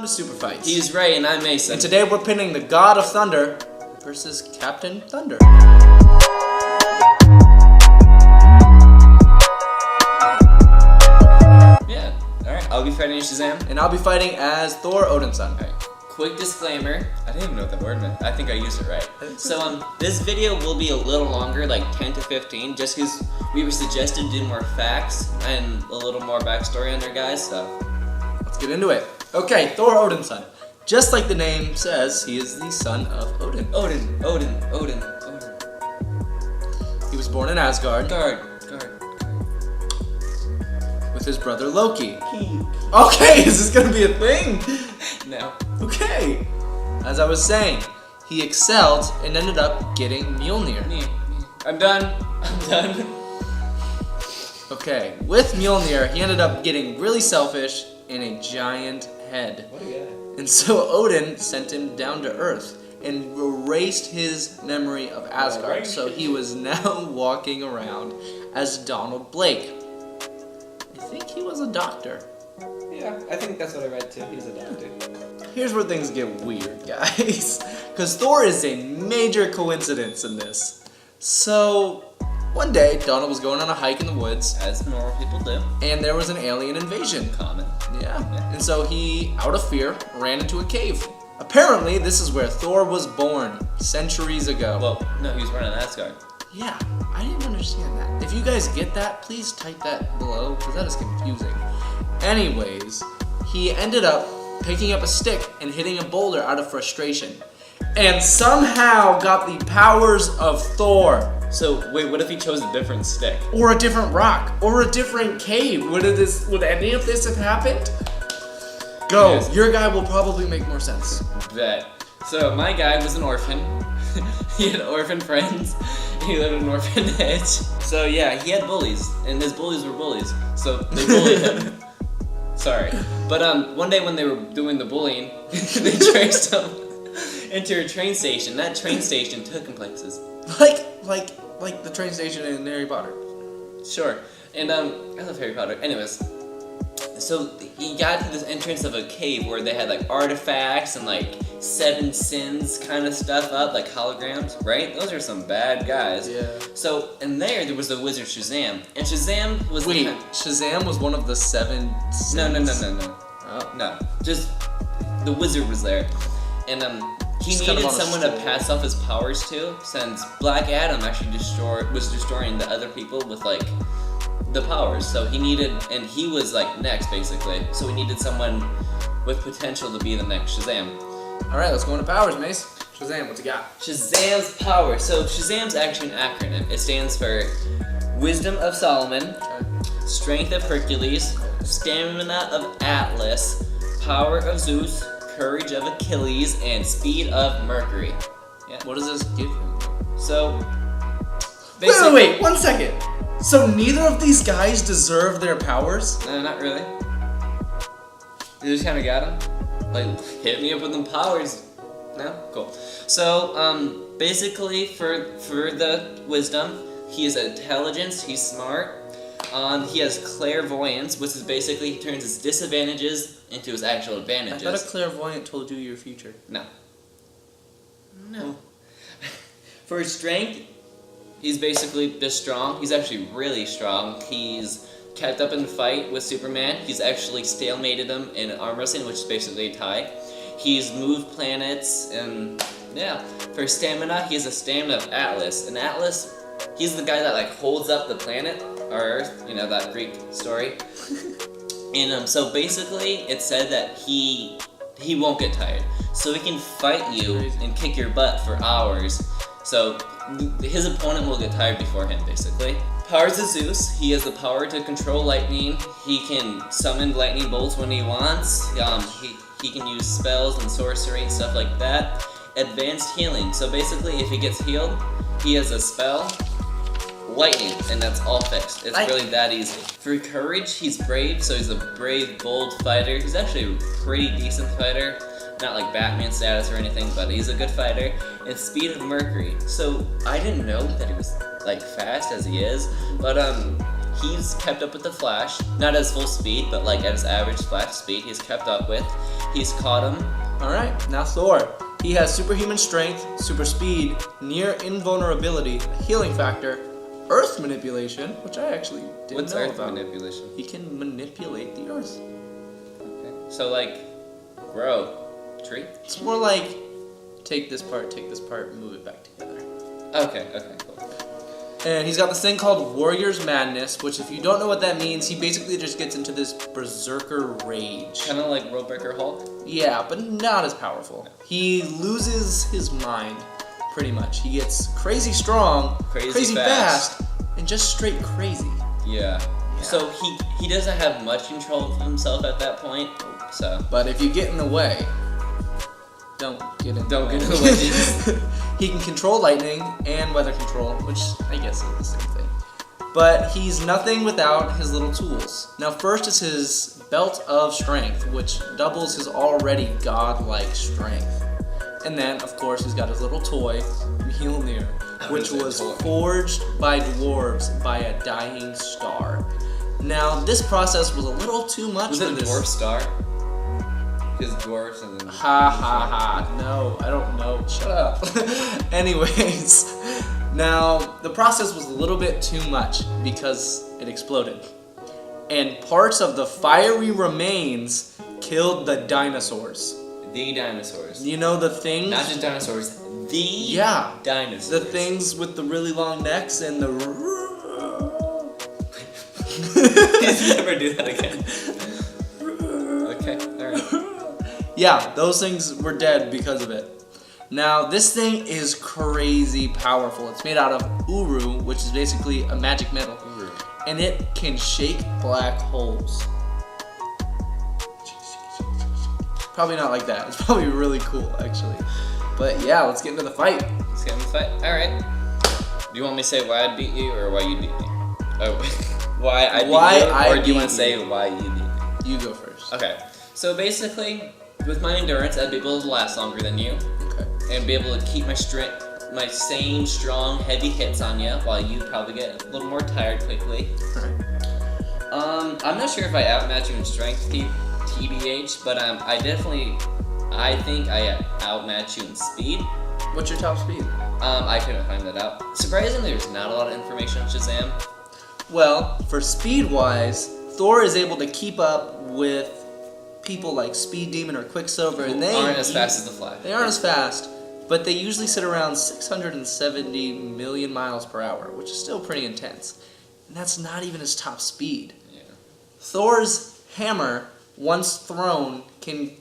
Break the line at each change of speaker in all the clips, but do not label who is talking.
Super Fights.
He's Ray and I'm Mason.
And today we're pinning the God of Thunder versus Captain Thunder.
Yeah, alright. I'll be fighting Shazam.
And I'll be fighting as Thor, Odin's son.
Alright. Quick disclaimer. I didn't even know what that word meant. I think I used it right. So this video will be a little longer, like 10 to 15, just because we were suggested to do more facts and a little more backstory on their guys, so
let's get into it. Okay, Thor, Odin's son. Just like the name says, he is the son of Odin.
Odin.
He was born in Asgard.
Guard.
With his brother Loki. Okay, is this gonna be a thing?
No.
Okay. As I was saying, he excelled and ended up getting Mjolnir.
I'm done.
Okay, with Mjolnir, he ended up getting really selfish and a giant head.
What a guy.
And so Odin sent him down to Earth and erased his memory of Asgard. So he was now walking around as Donald Blake. I think he was a doctor.
Yeah, I think that's what I read too. He's a doctor.
Here's where things get weird, guys. Because Thor is a major coincidence in this. So, one day, Donald was going on a hike in the woods.
As normal people do.
And there was an alien invasion.
Common.
Yeah. And so he, out of fear, ran into a cave. Apparently, this is where Thor was born, centuries ago.
Well, no, he was running Asgard.
Yeah, I didn't understand that. If you guys get that, please type that below, because that is confusing. Anyways, he ended up picking up a stick and hitting a boulder out of frustration. And somehow got the powers of Thor.
So, wait, what if he chose a different stick?
Or a different rock. Or a different cave. Would any of this have happened? Go. Yes. Your guy will probably make more sense.
Bet. So, my guy was an orphan. He had orphan friends. He lived in an orphanage. So, yeah, he had bullies. And his bullies were bullies. So, they bullied him. Sorry. But one day when they were doing the bullying, they traced him into a train station. That train station took him places.
Like the train station in Harry Potter.
Sure. And I love Harry Potter. Anyways, so he got to this entrance of a cave where they had like artifacts and like 7 sins kind of stuff up, like holograms, right? Those are some bad guys.
Yeah.
So in there was the wizard Shazam, and Shazam was
Shazam was one of the 7 sins?
No.
Oh.
No, just the wizard was there, and he needed someone to pass off his powers to, since Black Adam actually was destroying the other people with like the powers. So he needed, and he was like next basically. So he needed someone with potential to be the next Shazam.
All right, let's go into powers, Mace. Shazam, what you got?
Shazam's power. So Shazam's actually an acronym. It stands for Wisdom of Solomon, Strength of Hercules, Stamina of Atlas, Power of Zeus, Courage of Achilles, and Speed of Mercury. Yeah.
What does this give him?
So,
wait, 1 second. So neither of these guys deserve their powers?
No, not really. You just kind of got them. Like, hit me up with them powers. No? Cool. So, basically, for the wisdom, he has intelligence, he's smart. He has clairvoyance, which is basically he turns his disadvantages into his actual advantages.
I thought a clairvoyant told you your future.
No. For his strength, he's basically just strong. He's actually really strong. He's kept up in the fight with Superman. He's actually stalemated him in arm wrestling, which is basically a tie. He's moved planets, and yeah. For stamina, he has a stamina of Atlas. And Atlas, he's the guy that like holds up the planet, or Earth, you know, that Greek story. And so basically, it said that he won't get tired. So he can fight you and kick your butt for hours. So his opponent will get tired before him, basically. Powers of Zeus. He has the power to control lightning. He can summon lightning bolts when he wants. He can use spells and sorcery and stuff like that. Advanced healing. So basically, if he gets healed, he has a spell. Lightning, and that's all fixed. It's really that easy. For courage, he's brave, so he's a brave, bold fighter. He's actually a pretty decent fighter. Not like Batman status or anything, but he's a good fighter. And speed of Mercury. So I didn't know that he was like fast as he is, but he's kept up with the Flash. Not at his full speed, but like at his average Flash speed, he's kept up with. He's caught him.
Alright, now Thor. He has superhuman strength, super speed, near invulnerability, healing factor, earth manipulation, which I actually didn't
What's
know
earth
about.
manipulation?
He can manipulate the earth.
Okay. So like, grow tree?
It's more like take this part, move it back together.
Okay, cool.
And he's got this thing called Warrior's Madness, which if you don't know what that means, he basically just gets into this berserker rage.
Kind of like World Breaker Hulk?
Yeah, but not as powerful. He loses his mind, pretty much. He gets crazy strong, crazy fast, and just straight crazy.
Yeah. So he doesn't have much control of himself at that point. So.
But if you get in the way, don't get in
Don't
the
get
way.
in the way.
He can control lightning and weather control, which I guess is the same thing. But he's nothing without his little tools. Now first is his Belt of Strength, which doubles his already godlike strength. And then, of course, he's got his little toy, Mjolnir, which was forged by dwarves by a dying star. Now, this process was a little too much
Was
for
it a
this.
dwarf star? Because dwarves and then...
Ha. No, I don't know. Shut up. Anyways, now the process was a little bit too much because it exploded. And parts of the fiery remains killed the dinosaurs.
The dinosaurs.
You know the things?
Not just dinosaurs. The dinosaurs.
The things with the really long necks and the...
Please never do that again. Okay, alright.
Yeah, those things were dead because of it. Now, this thing is crazy powerful. It's made out of uru, which is basically a magic metal. And it can shake black holes. Probably not like that. It's probably really cool, actually. But yeah, let's get into the fight.
Let's get in the fight. Alright. Do you want me to say why I beat you or why you beat me? Oh, why I beat you? Or do you want to say why you beat me?
You go first.
Okay. So basically, with my endurance, I'd be able to last longer than you.
Okay.
And be able to keep my strength, my same strong, heavy hits on you, while you probably get a little more tired quickly.
Alright.
I'm not sure if I outmatch you in strength, TBH, but I think I outmatch you in speed.
What's your top speed?
I couldn't find that out. Surprisingly, there's not a lot of information on Shazam.
Well, for speed-wise, Thor is able to keep up with people like Speed Demon or Quicksilver, and they
aren't as fast as the Flash.
They aren't as fast, but they usually sit around 670 million miles per hour, which is still pretty intense. And that's not even his top speed.
Yeah.
Thor's hammer, once thrown, can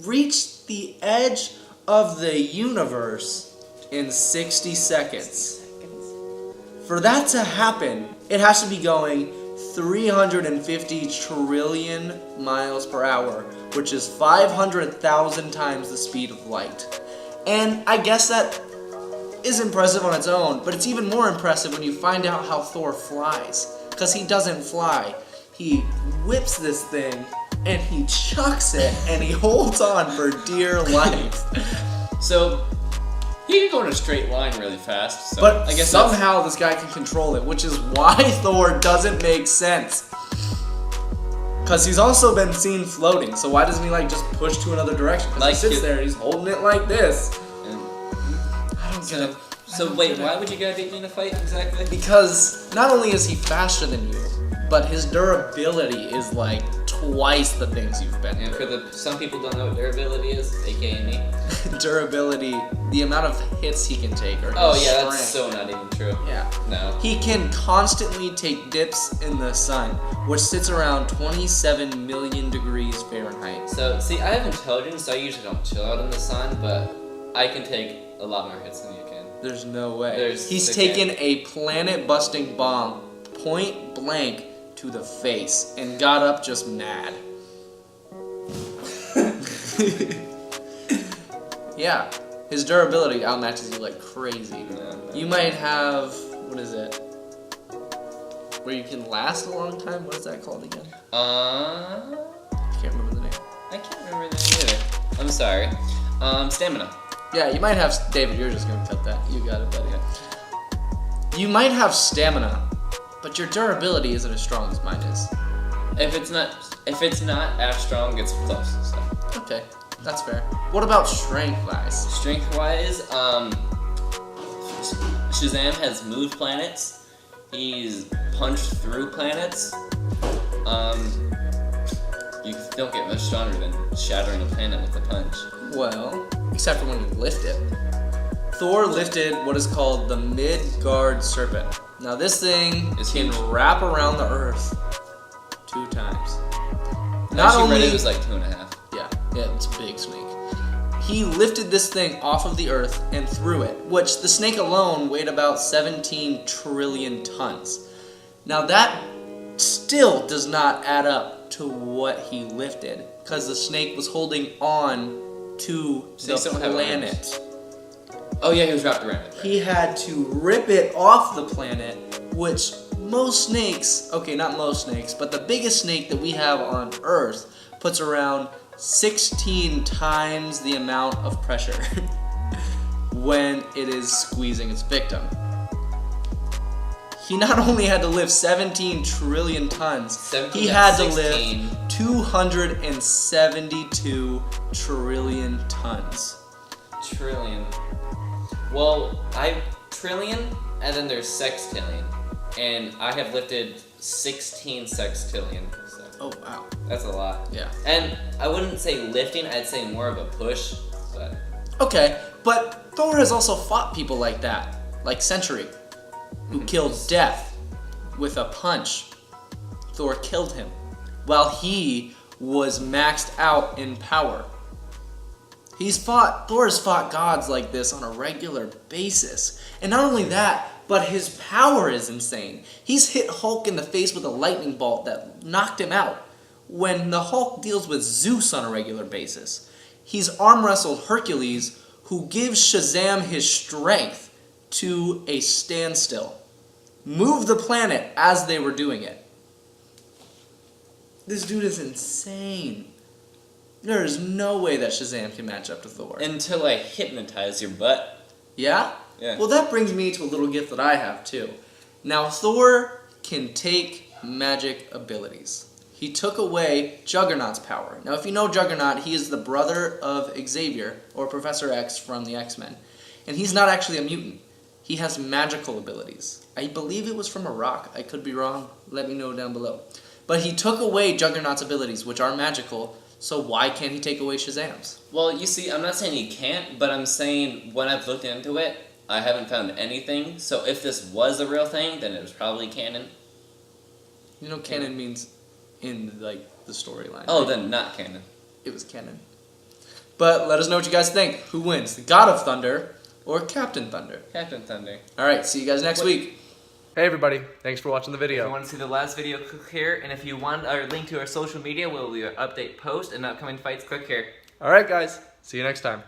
reach the edge of the universe in 60 seconds. For that to happen, it has to be going 350 trillion miles per hour, which is 500,000 times the speed of light. And I guess that is impressive on its own, but it's even more impressive when you find out how Thor flies. Because he doesn't fly. He whips this thing, and he chucks it, and he holds on for dear life.
So, he can go in a straight line really fast. So
But
I guess
somehow this guy can control it, which is why Thor doesn't make sense. Because he's also been seen floating, so why doesn't he just push to another direction? Because
Like
he sits
it-
there and he's holding it like this.
And
I don't get it.
so wait, why would you gotta beat me in a fight exactly?
Because not only is he faster than you, but his durability is like twice the things you've been
And
through.
for some people don't know what durability is, aka me.
Durability, the amount of hits he can take, or his
Oh yeah, that's
strength.
so not even true.
Yeah.
No.
He can constantly take dips in the sun, which sits around 27 million degrees Fahrenheit.
So, see, I have intelligence, so I usually don't chill out in the sun, but I can take a lot more hits than you can.
There's no way.
There's
He's
the
taken a planet-busting bomb point blank to the face and got up just mad. Yeah, his durability outmatches you like crazy.
No.
You might have, what is it? Where you can last a long time? What is that called again?
I
I can't remember the name.
can't remember the name either. I'm sorry. Stamina.
Yeah, you might have, David, you're just gonna cut that. You got it, buddy. You might have stamina, But your durability isn't as strong as mine is.
If it's not as strong, it's close. So.
Okay, that's fair. What about strength-wise?
Strength-wise, Shazam has moved planets. He's punched through planets. You don't get much stronger than shattering a planet with a punch.
Well, except for when you lift it. Thor lifted what is called the Midgard Serpent. Now this thing can wrap around the Earth 2 times.
Not only read it was like 2.5.
Yeah, it's a big snake. He lifted this thing off of the Earth and threw it, which the snake alone weighed about 17 trillion tons. Now that still does not add up to what he lifted, because the snake was holding on to the planet.
Oh yeah, he was wrapped around it. Right?
He had to rip it off the planet, which most snakes, okay, not most snakes, but the biggest snake that we have on Earth puts around 16 times the amount of pressure when it is squeezing its victim. He not only had to lift 17 trillion tons, he had to lift 272 trillion tons.
Trillion. Well, trillion, and then there's sextillion. And I have lifted 16 sextillion. So.
Oh, wow.
That's a lot.
Yeah.
And I wouldn't say lifting, I'd say more of a push. But.
Okay, but Thor has also fought people like that, like Sentry, who killed Death with a punch. Thor killed him while he was maxed out in power. Thor has fought gods like this on a regular basis. And not only that, but his power is insane. He's hit Hulk in the face with a lightning bolt that knocked him out, when the Hulk deals with Zeus on a regular basis. He's arm wrestled Hercules, who gives Shazam his strength to a standstill. Moved the planet as they were doing it. This dude is insane. There is no way that Shazam can match up to Thor.
Until I hypnotize your butt.
Yeah?
Yeah.
Well, that brings me to a little gift that I have, too. Now, Thor can take magic abilities. He took away Juggernaut's power. Now, if you know Juggernaut, he is the brother of Xavier, or Professor X from the X-Men. And he's not actually a mutant. He has magical abilities. I believe it was from a rock. I could be wrong. Let me know down below. But he took away Juggernaut's abilities, which are magical. So why can't he take away Shazam's?
Well, you see, I'm not saying he can't, but I'm saying when I've looked into it, I haven't found anything. So if this was a real thing, then it was probably canon.
You know, canon means in, like, the storyline.
Oh, then not canon.
It was canon. But let us know what you guys think. Who wins, the God of Thunder or Captain Thunder?
Captain Thunder.
All right, see you guys next week. Hey everybody, thanks for watching the video.
If you want to see the last video, click here. And if you want our link to our social media, we'll update post and upcoming fights, click here.
All right guys, see you next time.